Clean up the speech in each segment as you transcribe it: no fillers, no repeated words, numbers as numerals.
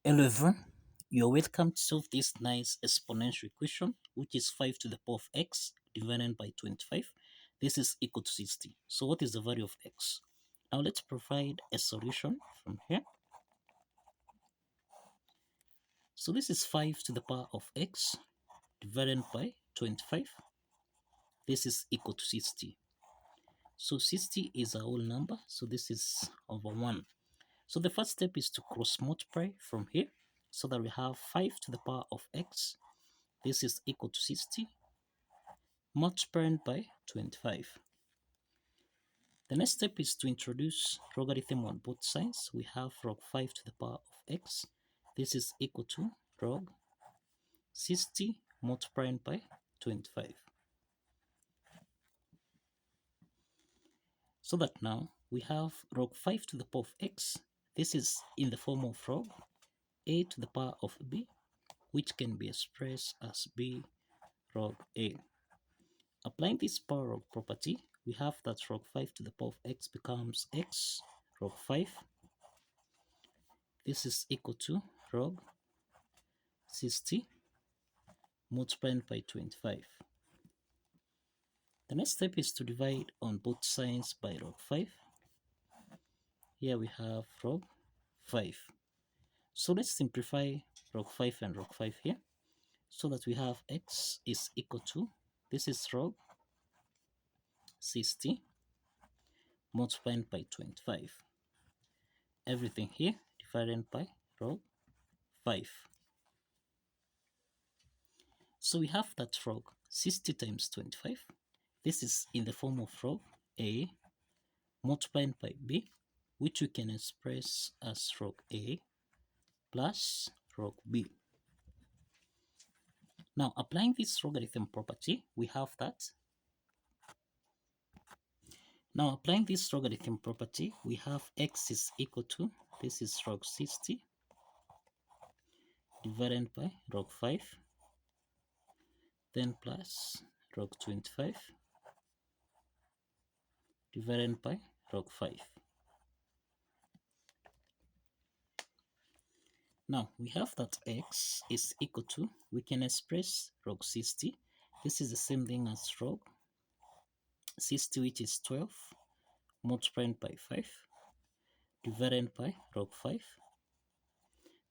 Hello everyone, you're welcome to solve this nice exponential equation, which is 5 to the power of x divided by 25. This is equal to 60. So what is the value of x? Now let's provide a solution from here. So this is 5 to the power of x divided by 25. This is equal to 60. So 60 is a whole number, so this is over 1. So the first step is to cross multiply from here, so that we have 5 to the power of x. This is equal to 60 multiplied by 25. The next step is to introduce logarithm on both sides. We have log 5 to the power of x. This is equal to log 60 multiplied by 25. So that now we have log 5 to the power of x. This is in the form of log a to the power of b, which can be expressed as b log a. Applying this power log property, we have that log 5 to the power of x becomes x log 5. This is equal to log 60 multiplied by 25. The next step is to divide on both sides by log 5. Here we have log 5. So let's simplify log 5 and log 5 here, so that we have x is equal to, this is log 60 multiplied by 25. Everything here divided by log 5. So we have that log 60 times 25. This is in the form of log a multiplied by b, which we can express as log a plus log b. Now, applying this logarithm property, we have that. Now, applying this logarithm property, we have x is equal to, this is log 60 divided by log 5, then plus log 25 divided by log 5. Now, we have that x is equal to, we can express log 60. This is the same thing as log 60, which is 12 multiplied by 5 divided by log 5.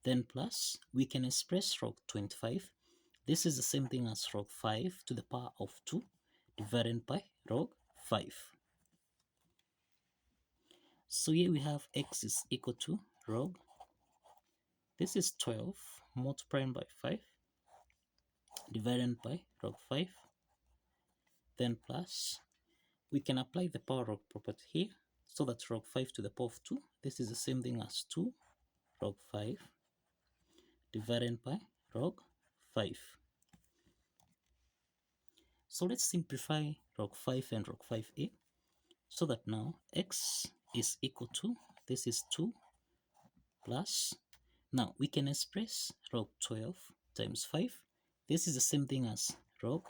Then plus, we can express log 25. This is the same thing as log 5 to the power of 2 divided by log 5. So here we have x is equal to log, this is 12 multiplied by 5 divided by log 5. Then plus, we can apply the power log property here, so that log 5 to the power of 2, this is the same thing as 2 log 5 divided by log 5. So let's simplify log 5 and log 5a, so that now x is equal to, this is 2 plus, now we can express log 12 times 5. This is the same thing as log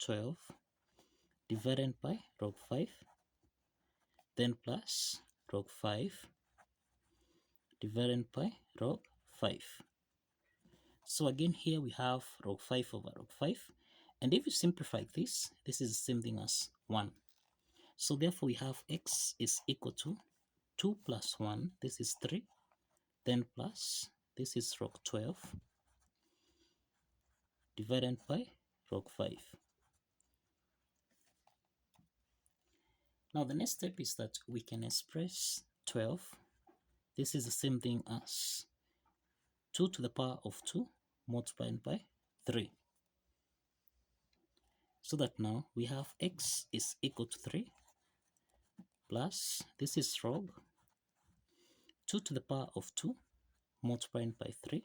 12 divided by log 5, then plus log 5 divided by log 5. So again, here we have log 5 over log 5. And if you simplify this, this is the same thing as 1. So therefore we have x is equal to 2 plus 1, this is 3. Then plus, this is log 12 divided by log 5. Now the next step is that we can express 12. This is the same thing as 2 to the power of 2 multiplied by 3. So that now we have x is equal to 3 plus, this is log 2 to the power of 2 multiplied by 3,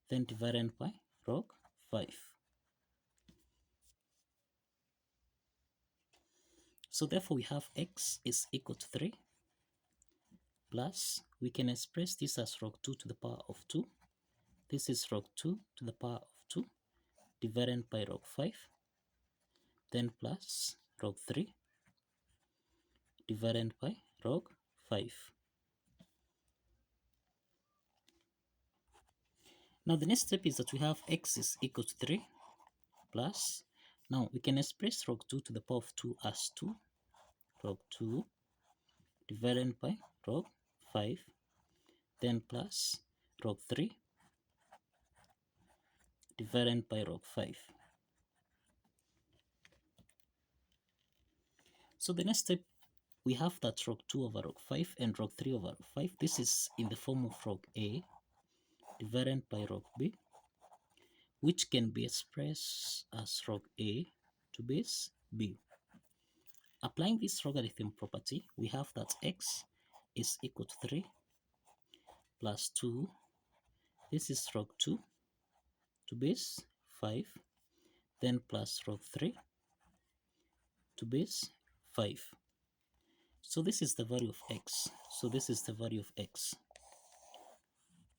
then divided by log 5. So therefore we have x is equal to 3 plus, we can express this as log 2 to the power of 2. This is log 2 to the power of 2 divided by log 5, then plus log 3 divided by log 5. Now the next step is that we have x is equal to 3 plus, now we can express log 2 to the power of 2 as 2 log 2 divided by log 5, then plus log 3 divided by log 5. So the next step, we have that log 2 over log 5 and log 3 over log 5. This is in the form of log a divided by log b, which can be expressed as log a to base b. Applying this logarithm property, we have that x is equal to 3 plus 2, this is log 2 to base 5, then plus log 3 to base 5. So this is the value of x. So this is the value of x.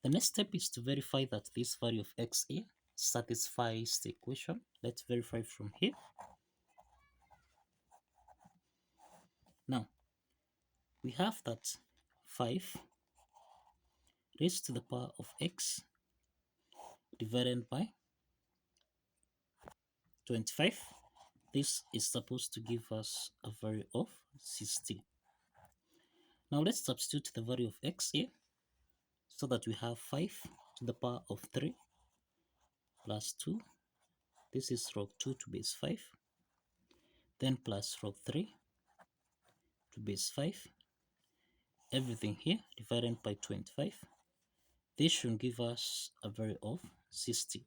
The next step is to verify that this value of x here satisfies the equation. Let's verify from here. Now, we have that 5 raised to the power of x divided by 25. This is supposed to give us a value of 60. Now let's substitute the value of x here so that we have 5 to the power of 3 plus 2. This is log 2 to base 5. Then plus log 3 to base 5. Everything here divided by 25. This should give us a value of 60.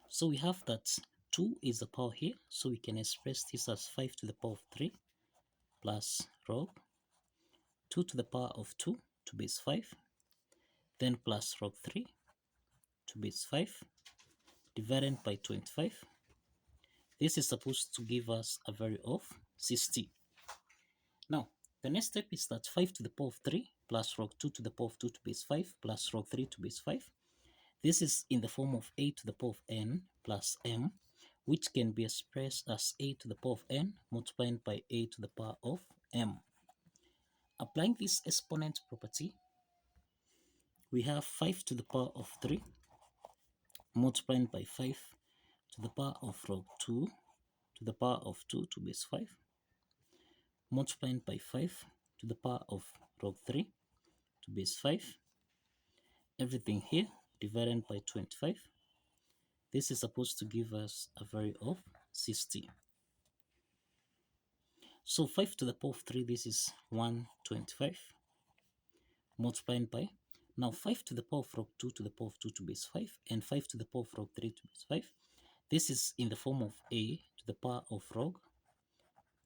So we have that 2 is the power here, so we can express this as 5 to the power of 3 plus log 2 to the power of 2 to base 5, then plus log 3 to base 5 divided by 25. This is supposed to give us a value of 60. Now, the next step is that 5 to the power of 3 plus log 2 to the power of 2 to base 5 plus log 3 to base 5. This is in the form of a to the power of n plus m, which can be expressed as a to the power of n multiplied by a to the power of m. Applying this exponent property, we have 5 to the power of 3 multiplied by 5 to the power of log 2 to the power of 2 to base 5 multiplied by 5 to the power of log 3 to base 5. Everything here divided by 25. This is supposed to give us a value of 60. So 5 to the power of 3, this is 125 multiplied by, now 5 to the power of log 2 to the power of 2 to base 5 and 5 to the power of log 3 to base 5. This is in the form of a to the power of log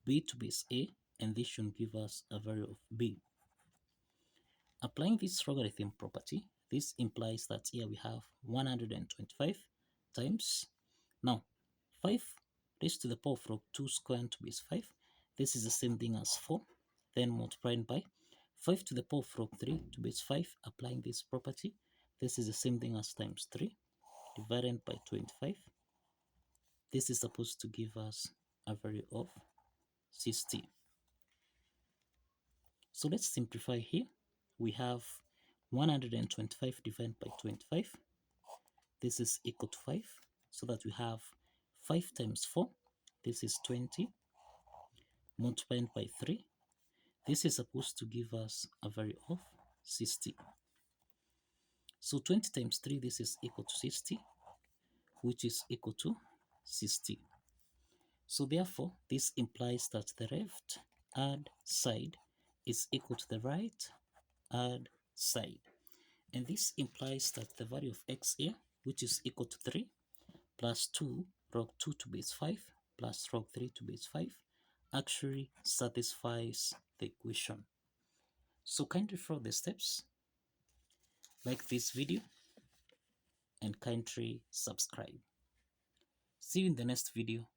b to base a, and this should give us a value of b. Applying this logarithm property, this implies that here we have 125 times, now 5 raised to the power of log 2 squared to base 5. This is the same thing as 4, then multiplied by 5 to the power of log 3 to base 5. Applying this property, this is the same thing as times 3 divided by 25. This is supposed to give us a value of 60. So let's simplify here. We have 125 divided by 25. This is equal to 5. So that we have 5 times 4. This is 20 multiplied by 3. This is supposed to give us a value of 60. So 20 times 3, this is equal to 60, which is equal to 60. So therefore, this implies that the left hand side is equal to the right hand side. And this implies that the value of x here, which is equal to 3, plus 2 log 2 to base 5 plus log 3 to base 5 actually satisfies the equation. So kindly follow the steps, like this video, and kindly subscribe. See you in the next video.